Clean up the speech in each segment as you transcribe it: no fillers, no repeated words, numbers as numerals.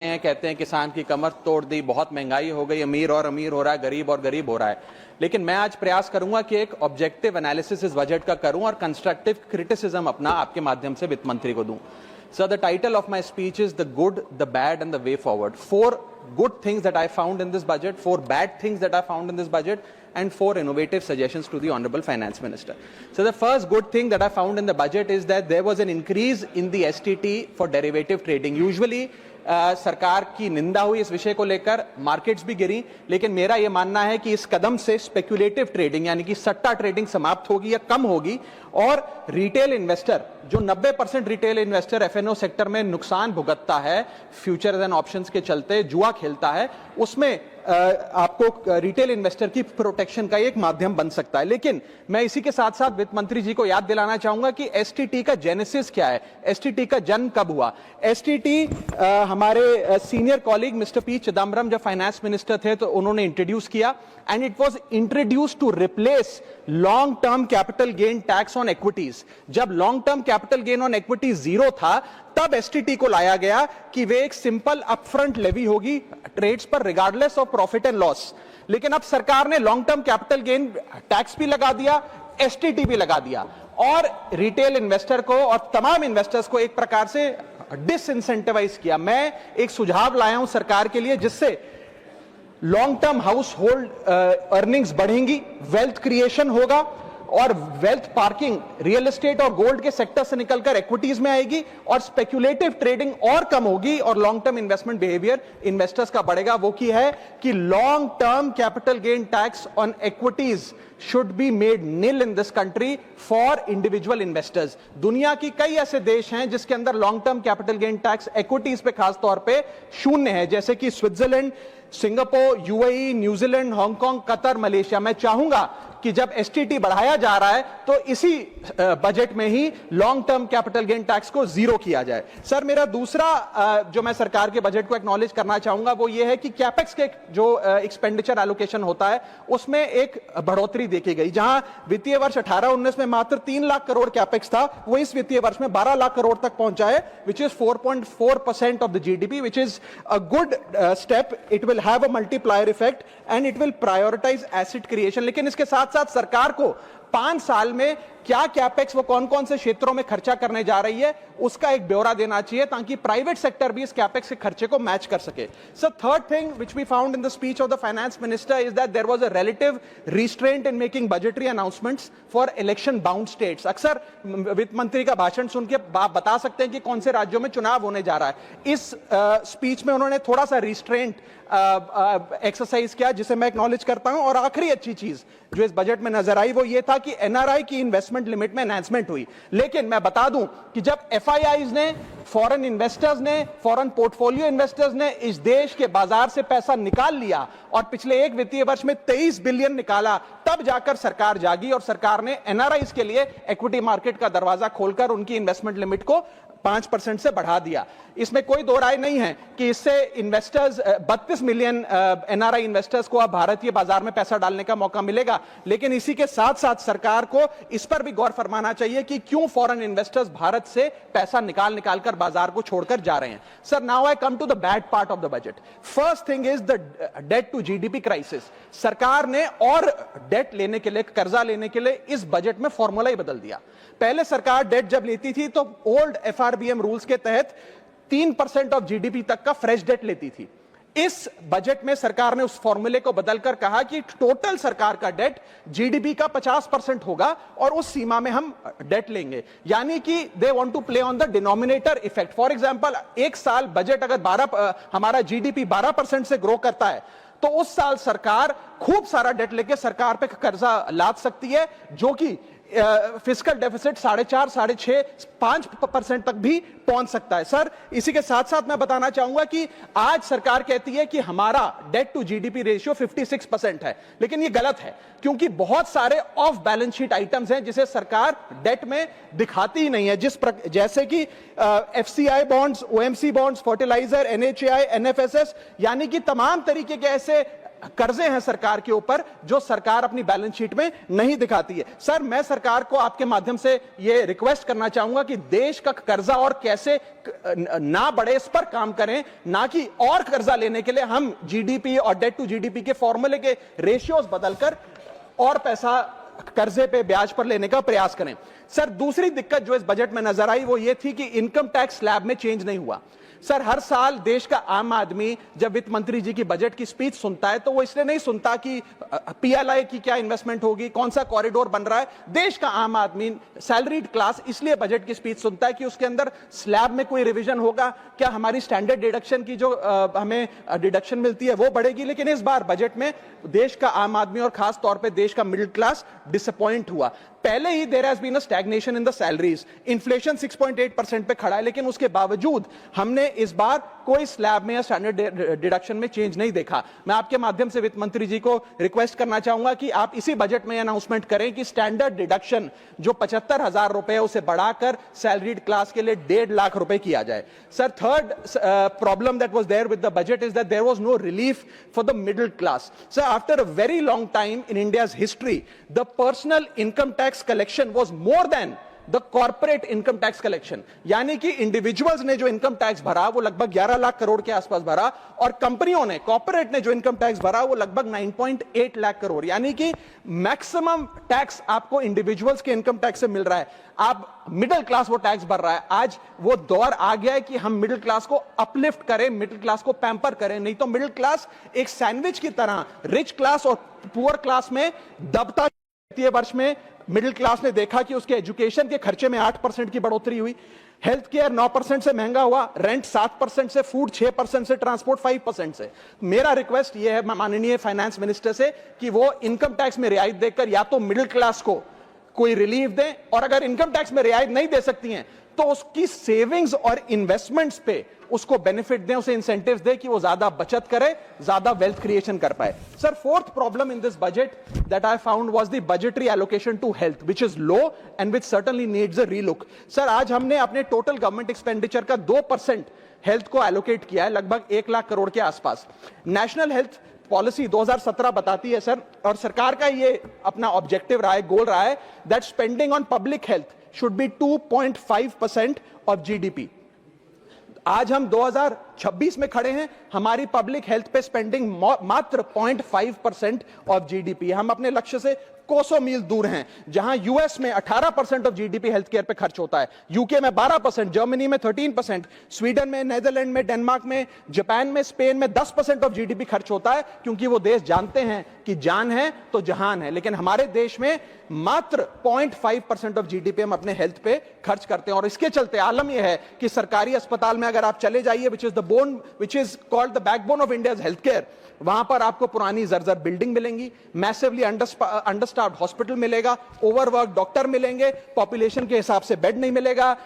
कहते हैं किसान की कमर तोड़ दी, बहुत महंगाई हो गई, अमीर और अमीर हो रहा है, गरीब और गरीब हो रहा है। लेकिन मैं आज प्रयास करूंगा कि एक ऑब्जेक्टिव एनालिसिस इस बजट का करूं और कंस्ट्रक्टिव क्रिटिसिज्म अपना आपके माध्यम से वित्त मंत्री को दूं। Sir, the title of my speech is the good, the bad and the way forward. 4 good things that I found in this budget, 4 bad things that I found in this budget, and 4 innovative suggestions to the Honorable Finance Minister. So the first good thing that I found in the budget is that there was an increase in the STT for derivative trading. Usually सरकार की निंदा हुई इस विषय को लेकर, markets भी गिरी, लेकिन मेरा यह मानना है कि इस कदम से स्पेक्युलेटिव ट्रेडिंग यानी कि सट्टा ट्रेडिंग समाप्त होगी या कम होगी और रिटेल इन्वेस्टर, जो 90% रिटेल इन्वेस्टर एफएनओ सेक्टर में नुकसान भुगतता है, फ्यूचर्स एंड ऑप्शंस के चलते जुआ खेलता है, उसमें आपको रिटेल इन्वेस्टर की प्रोटेक्शन का एक माध्यम बन सकता है। लेकिन मैं इसी के साथ साथ वित्त मंत्री जी को याद दिलाना चाहूंगा कि एसटीटी का जेनेसिस क्या है, एसटीटी का जन्म कब हुआ। एसटीटी हमारे senior colleague mister P Chidambaram जब फाइनेंस मिनिस्टर थे तो उन्होंने इंट्रोड्यूस किया, and it was introduce to replace long term capital gain tax on equities. जब long term capital gain on equity 0 था, तब एसटीटी को लाया गया कि वे एक सिंपल अपफ्रंट लेवी होगी ट्रेड्स पर regardless of profit and loss. लेकिन अब सरकार ने long term capital gain tax भी लगा दिया, एसटीटी भी लगा दिया, और रिटेल इन्वेस्टर को और तमाम इन्वेस्टर्स को एक प्रकार से डिसइंसेंटिवाइज किया। मैं एक सुझाव लाया हूं सरकार के लिए जिससे long term house hold earnings बढ़ेंगी, वेल्थ क्रिएशन होगा और वेल्थ पार्किंग रियल एस्टेट और गोल्ड के सेक्टर से निकलकर इक्विटीज में आएगी और स्पेक्युलेटिव ट्रेडिंग और कम होगी और long term investment behaviour investors का बढ़ेगा। वो की है कि long term capital gain tax on equities should be made nil in this country for individual investors. दुनिया की कई ऐसे देश हैं जिसके अंदर long term capital gain tax equities पे खास तौर पे शून्य है, जैसे कि Switzerland, Singapore, UAE, New Zealand, Hong Kong, Qatar, Malaysia. मैं चाहूंगा कि जब एसटीटी बढ़ाया जा रहा है तो इसी बजट में ही long term capital gain tax को 0 किया जाए। सर, मेरा दूसरा जो मैं सरकार के बजट को एक्नॉलेज करना चाहूंगा वो ये है कि कैपेक्स के जो एक्सपेंडिचर एलोकेशन होता है उसमें एक बढ़ोतरी देखी गई। जहां वित्तीय वर्ष 18-19 में मात्र 3 लाख करोड़ कैपेक्स था, वो इस वित्तीय वर्ष में 12 लाख करोड़ तक पहुंचा है, which is 4.4% of the GDP, which is a good step. It will have a multiplier effect and it will prioritise asset creation. लेकिन इसके साथ साथ सरकार को 5 साल में क्या कैपेक्स, वो कौन कौन से क्षेत्रों में खर्चा करने जा रही है, उसका एक ब्यौरा देना चाहिए ताकि प्राइवेट सेक्टर भी इस कैपेक्स के खर्चे को मैच कर सके। Sir, third thing which we found in the speech of the finance minister is that there was a relative restraint in making budgetary announcements for election bound states. अक्सर वित्त मंत्री का भाषण सुन के आप बता सकते हैं कि कौन से राज्यों में चुनाव होने जा रहा है। इस स्पीच में उन्होंने थोड़ा सा रिस्ट्रेंट एक्सरसाइज किया, जिसे मैं एक्नॉलेज करता हूं। और आखिरी अच्छी चीज जो इस बजट में नजर आई वो ये था कि एनआरआई की इन्वेस्टमेंट लिमिट में एनहांसमेंट हुई। लेकिन मैं बता दूं कि जब एफआईआईज ने, फॉरेन इन्वेस्टर्स ने, फॉरेन पोर्टफोलियो इन्वेस्टर्स ने इस देश के बाजार से पैसा निकाल लिया और पिछले एक वित्तीय वर्ष में 23 बिलियन निकाला, तब जाकर सरकार जागी और सरकार ने एनआरआईज के लिए इक्विटी मार्केट का दरवाजा खोलकर उनकी इन्वेस्टमेंट लिमिट को 5% से बढ़ा दिया। इसमें कोई दो राय नहीं है कि इससे इन्वेस्टर्स, 32 मिलियन एनआरआई इन्वेस्टर्स को अब भारतीय बाजार में पैसा डालने का मौका मिलेगा। लेकिन इसी के साथ साथ सरकार को इस पर भी गौर फरमाना चाहिए कि क्यों फॉरेन इन्वेस्टर्स भारत से पैसा निकाल कर बाजार को छोड़कर जा रहे हैं। Sir, now I come to the bad part of the budget. First thing is the debt to GDP crisis. सरकार ने और डेट लेने के लिए, कर्जा लेने के लिए इस बजट में फॉर्मूला ही बदल दिया। पहले सरकार डेट जब लेती थी तो ओल्ड एफआरबीएम रूल्स के तहत 3% ऑफ जीडीपी तक का फ्रेश डेट लेती थी। इस बजट में सरकार ने उस फॉर्मूले को बदलकर कहा कि टोटल सरकार का डेट जीडीपी का 50% होगा और उस सीमा में हम डेट लेंगे। यानी कि they want to play on the denominator effect. For example, एक साल बजट अगर हमारा जीडीपी 12% से ग्रो करता है तो उस साल सरकार खूब सारा डेट लेके सरकार पे कर्जा लाद सकती है, जो कि फिस्कल डेफिसिट 4.5-5% तक भी पहुंच सकता है। सर, इसी के साथ साथ मैं बताना चाहूंगा कि आज सरकार कहती है कि हमारा डेट टू जीडीपी रेशियो 56% है, लेकिन यह गलत है क्योंकि बहुत सारे ऑफ बैलेंस शीट आइटम्स हैं जिसे सरकार डेट में दिखाती ही नहीं है, जैसे कि FCI bonds, OMC bonds, fertiliser, NHAI, NFSS, यानी कि तमाम तरीके के ऐसे कर्जे हैं सरकार के ऊपर जो सरकार अपनी बैलेंस शीट में नहीं दिखाती है। सर, मैं सरकार को आपके माध्यम से यह रिक्वेस्ट करना चाहूंगा कि देश का कर्जा और कैसे ना बढ़े इस पर काम करें, ना कि और कर्जा लेने के लिए हम जीडीपी और डेट टू जीडीपी के फॉर्मूले के रेशियोज बदलकर और पैसा कर्जे पे ब्याज पर लेने का प्रयास करें। सर, दूसरी दिक्कत जो इस बजट में नजर आई वो ये थी कि इनकम टैक्स स्लैब में चेंज नहीं हुआ। सर, हर साल देश का आम आदमी जब वित्त मंत्री जी की बजट की स्पीच सुनता है तो वो इसलिए नहीं सुनता कि पीएलआई की क्या इन्वेस्टमेंट होगी, कौन सा कॉरिडोर बन रहा है। देश का आम आदमी, सैलरीड क्लास, इसलिए बजट की स्पीच सुनता है कि उसके अंदर स्लैब में कोई रिवीजन होगा, क्या हमारी स्टैंडर्ड डिडक्शन की जो हमें डिडक्शन मिलती है वो बढ़ेगी। लेकिन इस बार बजट में देश का आम आदमी और खास तौर पर देश का मिडिल क्लास डिसअपॉइंट हुआ। पहले ही there has been a stagnation in the salaries, inflation 6.8% पे खड़ा है, लेकिन उसके बावजूद हमने इस बार कोई स्लैब में या स्टैंडर्ड डिडक्शन में चेंज नहीं देखा। मैं आपके माध्यम से वित्त मंत्री जी को रिक्वेस्ट करना चाहूंगा कि आप इसी बजट में अनाउंसमेंट करें कि स्टैंडर्ड डिडक्शन जो 75,000 रुपए है उसे बढ़ाकर सैलरीड क्लास के लिए 1.5 लाख रुपए किया जाए। Sir, third problem that was there with the budget is that there was no relief for the middle class. Sir, after a very long time in India's history the personal income tax collection was more than the corporate income tax collection, यानी कि individuals ने जो income tax भरा वो लगभग 11 लाख करोड़ के आसपास भरा और कंपनियों ने, कॉर्पोरेट ने जो इनकम टैक्स भरा वो लगभग 9.8 लाख करोड़, यानी कि मैक्सिमम टैक्स आपको इंडिविजुअल्स के इनकम टैक्स से मिल रहा है। आप मिडिल क्लास वो टैक्स भर रहा है। आज वो दौर आ गया है कि हम मिडिल क्लास को अपलिफ्ट करें, मिडिल क्लास को पैम्पर करें, नहीं तो मिडिल क्लास एक सैंडविच की तरह रिच क्लास और पुअर क्लास में दबता। वर्ष में मिडिल क्लास ने देखा कि उसके एजुकेशन के खर्चे में 8% की बढ़ोतरी हुई, हेल्थ केयर 9% से महंगा हुआ, रेंट 7% से, फूड 6% से, ट्रांसपोर्ट 5% से। मेरा रिक्वेस्ट यह है माननीय फाइनेंस मिनिस्टर से कि वो इनकम टैक्स में रियायत देकर या तो मिडिल क्लास को कोई रिलीफ दें, और अगर इनकम टैक्स में रियायत नहीं दे सकती हैं तो उसकी सेविंग्स और इन्वेस्टमेंट्स पे उसको बेनिफिट दें, उसे इंसेंटिव्स दें कि वो ज्यादा बचत करे, ज्यादा वेल्थ क्रिएशन कर पाए। Sir, fourth problem in this budget that I found was the budgetary allocation to health, which is low and which certainly needs a relook. Sir, आज हमने अपने टोटल गवर्नमेंट एक्सपेंडिचर का 2% हेल्थ को allocate किया है, लगभग 1 लाख करोड़ के आसपास। नेशनल हेल्थ पॉलिसी 2017 बताती है सर, और सरकार का ये अपना ऑब्जेक्टिव रहा है, गोल रहा है, that spending on public health should be 2.5% of GDP. आज हम 2026 में खड़े हैं, हमारी पब्लिक हेल्थ पे स्पेंडिंग मात्र 0.5% ऑफ जीडीपी। हम अपने लक्ष्य से कोसों मील दूर हैं। जहां यूएस में 18% ऑफ जीडीपी हेल्थ केयर पे खर्च होता है, यूके में 12%, जर्मनी में 13%, स्वीडन में, नेदरलैंड में, डेनमार्क में, जापान में, स्पेन में 10% ऑफ जीडीपी खर्च होता है, क्योंकि वो देश जानते हैं कि जान है तो जहान है। लेकिन हमारे देश में मात्र 0.5% ऑफ जीडीपी हम अपने हेल्थ पे खर्च करते हैं, और इसके चलते आलम यह है कि सरकारी अस्पताल में अगर आप चले जाइए, which is called the backbone of India's health care, वहां पर आपको पुरानी जर्जर बिल्डिंग मिलेंगी, मैसिवली अंडरस्टाफ्ड हॉस्पिटल मिलेगा, ओवरवर्क डॉक्टर मिलेंगे, पॉपुलेशन के हिसाब से बेड नहीं मिलेगा,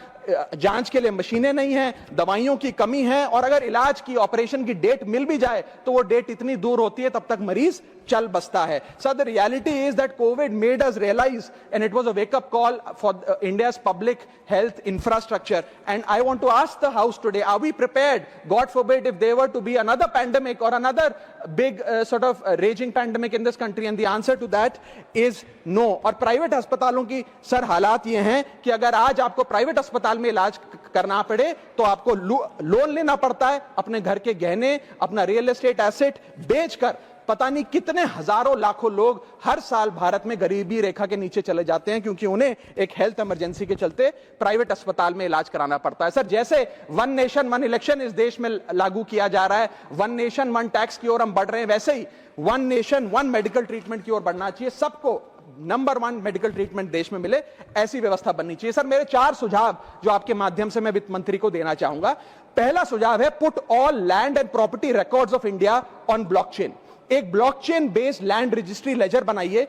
जांच के लिए मशीनें नहीं हैं, दवाइयों की कमी है, और अगर इलाज की, ऑपरेशन की डेट मिल भी जाए तो वो डेट इतनी दूर होती है तब तक मरीज चल बसता है। Sir, the reality is that COVID made us realise and it was a wake up call for India's public health infrastructure, and I want to ask the house today, are we prepared, god forbid, if there were to be another pandemic or another big sort of raging pandemic in this country, and the answer to that is no। और private अस्पतालों की sir हालात ये हैं कि अगर आज आपको प्राइवेट अस्पताल में इलाज करना पड़े तो आपको लोन लेना पड़ता है, अपने घर के गहने, अपना रियल एस्टेट एसेट बेचकर पता नहीं कितने हजारों लाखों लोग हर साल भारत में गरीबी रेखा के नीचे चले जाते हैं, क्योंकि उन्हें एक हेल्थ इमरजेंसी के चलते प्राइवेट अस्पताल में इलाज कराना पड़ता है। सर, जैसे वन नेशन वन इलेक्शन इस देश में लागू किया जा रहा है, वन नेशन वन टैक्स की ओर हम बढ़ रहे हैं, वैसे ही one nation one medical treatment की ओर बढ़ना चाहिए। सबको नंबर 1 मेडिकल ट्रीटमेंट देश में मिले, ऐसी व्यवस्था बननी चाहिए। सर, मेरे 4 सुझाव जो आपके माध्यम से मैं वित्त मंत्री को देना चाहूंगा। पहला सुझाव है, put all land and property records of India on blockchain. एक blockchain based land registry ledger बनाइए।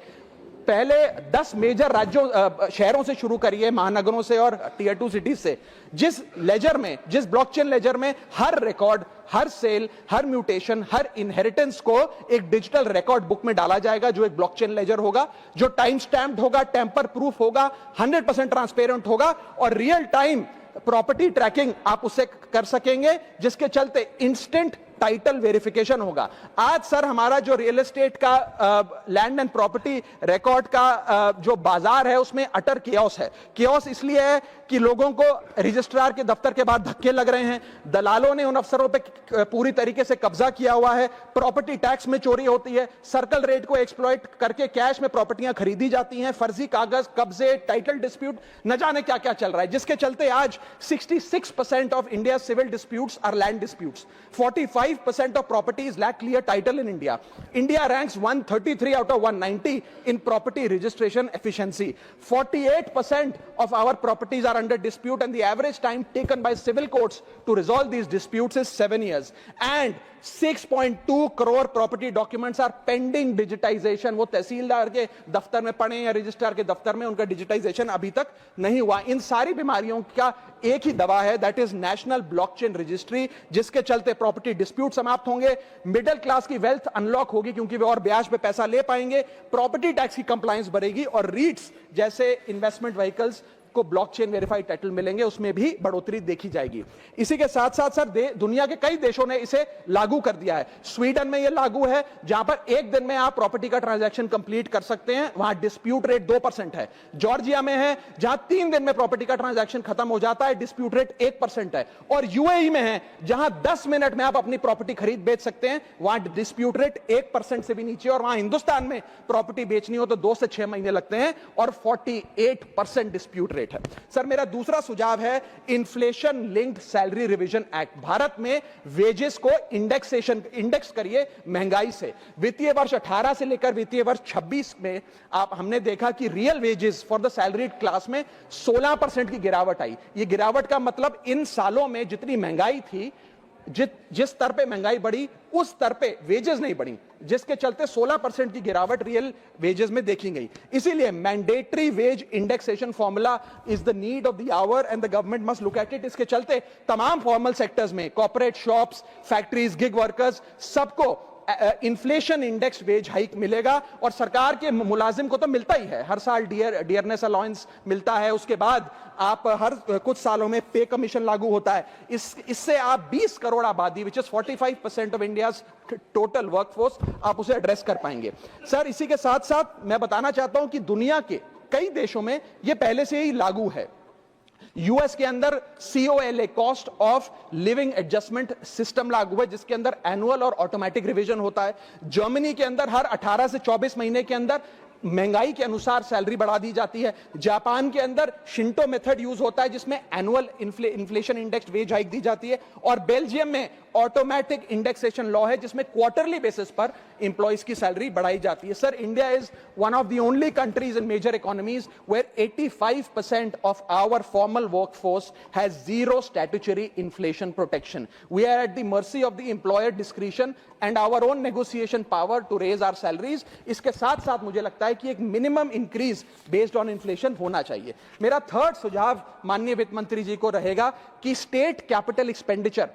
पहले 10 मेजर राज्यों शहरों से शुरू करिए, महानगरों से और टियर 2 सिटीज से, जिस लेजर में, जिस ब्लॉकचेन लेजर में हर रिकॉर्ड, हर सेल, हर म्यूटेशन, हर इनहेरिटेंस को एक डिजिटल रिकॉर्ड बुक में डाला जाएगा, जो एक ब्लॉकचेन लेजर होगा, जो टाइम स्टैम्प्ड होगा, टेम्पर प्रूफ होगा, 100% ट्रांसपेरेंट होगा, और रियल टाइम प्रॉपर्टी ट्रैकिंग आप उससे कर सकेंगे, जिसके चलते इंस्टेंट टाइटल वेरिफिकेशन होगा। आज सर हमारा जो रियल एस्टेट का लैंड एंड प्रॉपर्टी रिकॉर्ड का जो बाजार है उसमें अटर कियोस है। कियोस इसलिए है कि लोगों को रजिस्ट्रार के दफ्तर के बाद धक्के लग रहे हैं, दलालों ने उन अफसरों पे पूरी तरीके से कब्जा किया हुआ है, प्रॉपर्टी टैक्स में चोरी होती है, सर्कल रेट को एक्सप्लॉइट करके कैश में प्रॉपर्टियां खरीदी जाती हैं, फर्जी कागज, कब्जे, टाइटल डिस्प्यूट, न जाने क्या क्या चल रहा है, जिसके चलते आज 66% of India civil disputes are land disputes, 45% of properties lack clear title in India. India ranks 133 out of 190 in property registration efficiency. 48% of our properties are under dispute and the average time taken by civil courts to resolve these disputes is 7 years. And 6.2 crore property documents are pending digitization. वो तहसीलदार के दफ्तर में पड़े या registrar के दफ्तर में, उनका डिजिटाइजेशन अभी तक नहीं हुआ। इन सारी बीमारियों का एक ही दवा है, that is national blockchain registry, जिसके चलते प्रॉपर्टी डिस्प्यूट समाप्त होंगे, मिडिल क्लास की वेल्थ अनलॉक होगी क्योंकि वे और ब्याज पे पैसा ले पाएंगे, प्रॉपर्टी टैक्स की कंप्लायंस बढ़ेगी और रीट्स जैसे इन्वेस्टमेंट व्हीकल्स को ब्लॉकचेन वेरीफाइड टाइटल मिलेंगे, उसमें भी बढ़ोतरी देखी जाएगी। इसी के साथ साथ सर दुनिया के कई देशों ने इसे लागू कर दिया है। स्वीडन में यह लागू है जहां पर एक दिन में आप प्रॉपर्टी का ट्रांजैक्शन कंप्लीट कर सकते हैं, वहां डिस्प्यूट रेट 2% है। जॉर्जिया में है जहां 3 दिन में प्रॉपर्टी का ट्रांजैक्शन खत्म हो जाता है, डिस्प्यूट रेट 1% है। और यूएई में है जहां 10 मिनट में आप अपनी प्रॉपर्टी खरीद बेच सकते हैं, वहां डिस्प्यूट रेट 1% से भी नीचे। और वहां हिंदुस्तान में प्रॉपर्टी बेचनी हो तो 2 से 6 महीने लगते हैं और 48% डिस्प्यूट रेट है। सर मेरा दूसरा सुझाव है inflation linked salary revision act. Bharat में वेजेस को इंडेक्स करिए महंगाई से। वित्तीय वर्ष 18 से लेकर वित्तीय वर्ष 26 में हमने देखा कि real wages for the salaried class में 16% की गिरावट आई। ये गिरावट का मतलब इन सालों में जितनी महंगाई थी, जिस स्तर पे महंगाई बढ़ी उस स्तर पे वेजेस नहीं बढ़ी, जिसके चलते 16% की गिरावट रियल वेजेस में देखी गई। इसीलिए mandatory wage indexation formula is the need of the hour and the government must look at it. इसके चलते तमाम फॉर्मल सेक्टर्स में corporate, shops, factories, gig workers, सबको इन्फ्लेशन इंडेक्स वेज हाइक मिलेगा। और सरकार के मुलाजिम को तो मिलता ही है, हर साल डियरनेस अलाउंस मिलता है, उसके बाद आप हर कुछ सालों में पे कमीशन लागू होता है। इससे आप 20 करोड़ आबादी, which is 45% of India's total workforce, आप उसे एड्रेस कर पाएंगे। सर इसी के साथ साथ मैं बताना चाहता हूं कि दुनिया के कई देशों में यह पहले से ही लागू है। यूएस के अंदर COLA, cost of living adjustment system लागू है, जिसके अंदर एनुअल और ऑटोमेटिक रिवीजन होता है। जर्मनी के अंदर हर 18 से 24 महीने के अंदर महंगाई के अनुसार सैलरी बढ़ा दी जाती है। जापान के अंदर शिंटो मेथड यूज होता है जिसमें annual inflation index wage hike दी जाती है। और बेल्जियम में ऑटोमेटिक इंडेक्सेशन लॉ है जिसमें क्वार्टरली बेसिस पर एम्प्लॉइज की सैलरी बढ़ाई जाती है। Sir India is one of the only countries in major economies where 85% of our formal workforce has zero statutory inflation protection. We are at the mercy of the employer discretion and our own negotiation power to raise our salaries. इसके साथ साथ मुझे लगता है कि एक minimum increase based on inflation होना चाहिए। मेरा थर्ड सुझाव माननीय वित्त मंत्री जी को रहेगा कि स्टेट कैपिटल एक्सपेंडिचर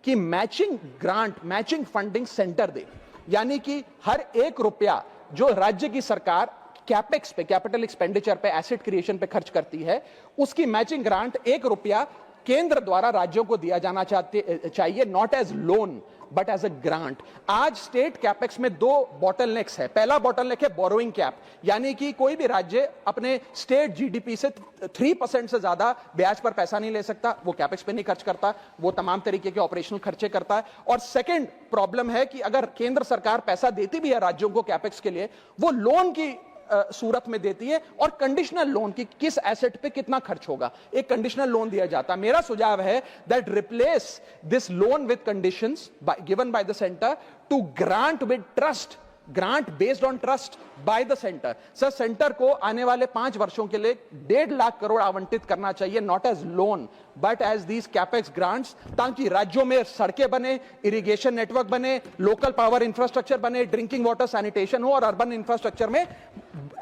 की matching grant, matching funding centre दे, यानी कि हर 1 रुपया जो राज्य की सरकार कैपेक्स पे, कैपिटल एक्सपेंडिचर पे, एसेट क्रिएशन पे खर्च करती है, उसकी मैचिंग ग्रांट 1 रुपया केंद्र द्वारा राज्यों को दिया जाना चाहिए, not as loan but as a grant. आज स्टेट कैपेक्स में 2 बॉटलनेक्स है। पहला बॉटलनेक है बोरोइंग कैप, यानी कि कोई भी राज्य अपने स्टेट जीडीपी से 3% से ज्यादा ब्याज पर पैसा नहीं ले सकता, वो कैपेक्स पे नहीं खर्च करता, वो तमाम तरीके के ऑपरेशनल खर्चे करता है। और सेकंड प्रॉब्लम है कि अगर केंद्र सरकार पैसा देती भी है राज्यों को कैपेक्स के लिए, वो लोन की सूरत में देती है और कंडीशनल लोन की किस एसेट पे कितना खर्च होगा, एक कंडीशनल लोन दिया जाता है। मेरा सुझाव है that replace this loan with conditions given by the centre to grant with trust, grant based on trust by the centre. Sir centre को आने वाले 5 वर्षों के लिए 1.5 लाख करोड़ आवंटित करना चाहिए, not as loan but as these capex grants, ताकि राज्यों में सड़कें बने, इरिगेशन नेटवर्क बने, लोकल पावर इंफ्रास्ट्रक्चर बने, ड्रिंकिंग वाटर सैनिटेशन हो और अर्बन इंफ्रास्ट्रक्चर में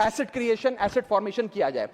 एसेट क्रिएशन, एसेट फॉर्मेशन किया जाए।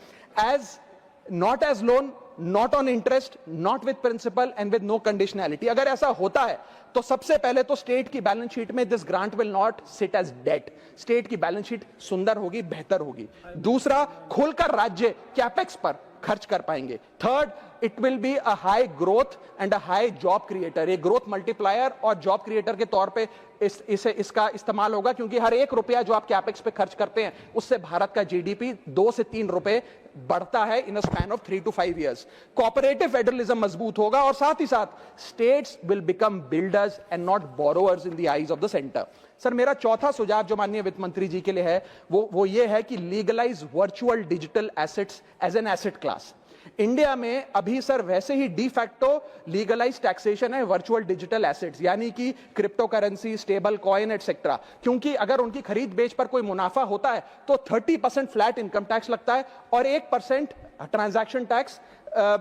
As not as loan, not on interest, not with principal and with no conditionality. अगर ऐसा होता है तो सबसे पहले तो स्टेट की बैलेंस शीट में this grant will not sit as debt, state की बैलेंस शीट सुंदर होगी, बेहतर होगी। दूसरा, खुलकर राज्य कैपेक्स पर खर्च कर पाएंगे। Third, it will be a high growth and a high job creator, एक ग्रोथ मल्टीप्लायर और जॉब क्रिएटर के तौर पे इसका इस्तेमाल होगा, क्योंकि हर एक रुपया जो आप कैपेक्स पे खर्च करते हैं उससे भारत का जीडीपी 2 से 3 रुपए बढ़ता है in a span of 3 to 5 years। Cooperative federalism मजबूत होगा और साथ ही साथ states will become builders and not borrowers in the eyes of the centre. Sir, मेरा चौथा सुझाव जो माननीय वित्त मंत्री जी के लिए है वो ये है कि legalise virtual digital assets as an asset class. India में अभी सर वैसे ही डी फैक्टो लीगलाइज टैक्सेशन है वर्चुअल डिजिटल एसेट्स, यानी कि crypto currency, stable coin etcetera, क्योंकि अगर उनकी खरीद बेच पर कोई मुनाफा होता है तो 30% फ्लैट इनकम टैक्स लगता है और 1% ट्रांजैक्शन टैक्स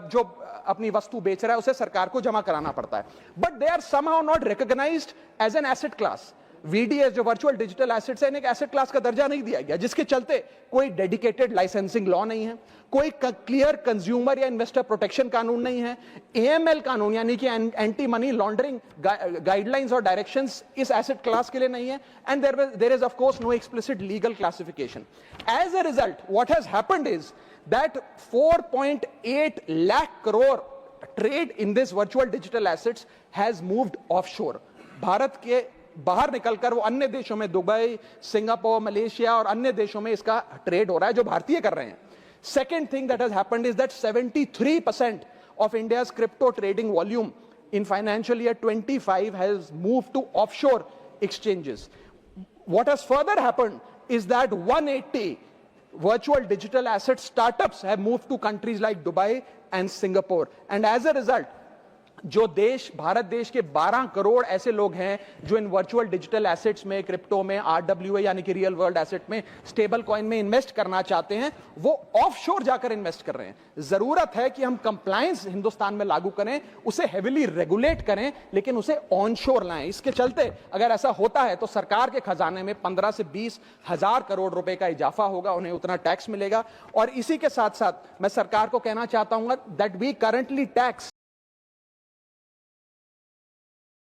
जो अपनी वस्तु बेच रहा है उसे सरकार को जमा कराना पड़ता है। But they are somehow not recognised as an asset class. VDS जो वर्चुअल डिजिटल एसेट्स है, एक एसेट क्लास का दर्जा नहीं दिया गया, जिसके चलते कोई डेडिकेटेड लाइसेंसिंग लॉ नहीं है, कोई क्लियर कंज्यूमर या इन्वेस्टर प्रोटेक्शन कानून नहीं है, एएमएल कानून यानी कि एंटी मनी लॉन्ड्रिंग गाइडलाइंस और डायरेक्शंस इस एसेट क्लास के लिए नहीं है, and there is of course no explicit legal classification. As a result what has happened is that 4.8 lakh crore trade in this virtual digital assets has moved offshore. Bharat के बाहर निकलकर वो अन्य देशों में, दुबई, सिंगापुर, मलेशिया और अन्य देशों में इसका ट्रेड हो रहा है जो भारतीय कर रहे हैं। Second thing that has happened is that 73% of India's crypto trading volume in financial year 25 has moved to offshore exchanges. What has further happened is that 180 virtual digital asset startups have moved to countries like Dubai and Singapore, and as a result जो देश, भारत देश के 12 करोड़ ऐसे लोग हैं जो इन virtual digital assets में, crypto में, आरडब्ल्यूए यानी कि रियल वर्ल्ड एसेट में, स्टेबल कॉइन में इन्वेस्ट करना चाहते हैं, वो ऑफशोर जाकर इन्वेस्ट कर रहे हैं। जरूरत है कि हम कंप्लायंस हिंदुस्तान में लागू करें, उसे हेविली रेगुलेट करें, लेकिन उसे ऑनशोर लाएं। इसके चलते अगर ऐसा होता है तो सरकार के खजाने में 15 से 20 हजार करोड़ रुपए का इजाफा होगा, उन्हें उतना टैक्स मिलेगा। और इसी के साथ साथ मैं सरकार को कहना चाहता हूं दैट वी करंटली टैक्स